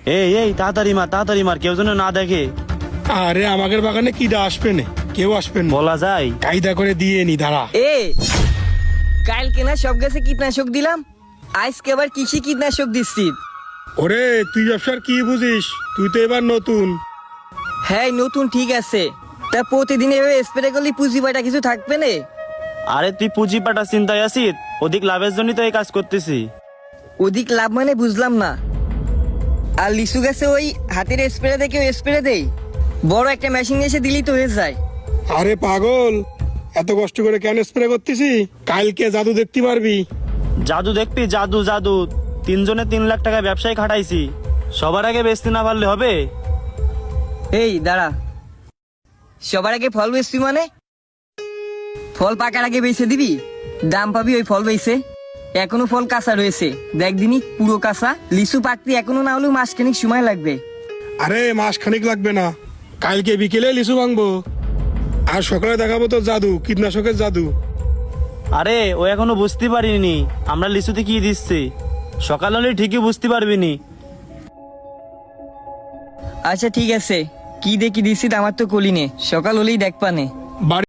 এই এই তাড়াতাড়ি মার কেউ যেন না দেখে। আরে আমাদের বাগানে কিডা আসবে না, কেউ আসবে না, বলা যায়। কায়দা করে দিয়ে নি দাঁড়া। কালকে না সব গাছে কীটনাশক দিলাম, আজকে আবার কৃষি কীটনাশক দিচ্ছি। ওরে তুই ব্যবসার কি বুঝিস, তুই তো এবার নতুন। হ্যাঁ নতুন ঠিক আছে, তা প্রতিদিন এভাবে স্প্রে করলে পুঁজি পাটা কিছু থাকবে না? আরে তুই পুঁজি পাটা চিন্তায় আছিস, অধিক লাভের জন্যই তো এই কাজ করতেছি। অধিক লাভ মানে বুঝলাম না। আর লিচু গাছে ওই হাতের স্প্রে দিয়ে কেউ স্প্রে দেই, বড় একটা মেশিন এসে দিলেই তো হয়ে যায়। আরে পাগল, এত কষ্ট করে কেন স্প্রে করতেছি? কালকে জাদু দেখতে পারবি। জাদু দেখবি? জাদু জাদু 3 জনে 3 লাখ টাকা ব্যবসায় খাটাইছি, সবার আগে বেচতে না পারলে হবে? এই দাঁড়া, সবার আগে ফল বেচবি মানে? ফল পাকার আগে বেচে দিবি, দাম পাবি ওই ফল বেচে। এখনো ফল কাঁচা রয়েছে, দেখ দিনই পুরো কাঁচা। লিচু পাকতে এখনো না হলেও মাসখানিক সময় লাগবে। আরে মাস খানিক লাগবে না, কালকে বিকেলে লিচু ভাঙবো, আর সকালে দেখাবো তো জাদু, কীটনাশকের জাদু। আরে ও এখনো বুঝতে পারিনি আমরা লিচুতে কি দিচ্ছি, সকাল হলে ঠিকই বুঝতে পারবি নি। আচ্ছা ঠিক আছে, কি দেখি দিচ্ছি আমার তো কলিনে, সকাল হলেই দেখ পানে। বাড়ি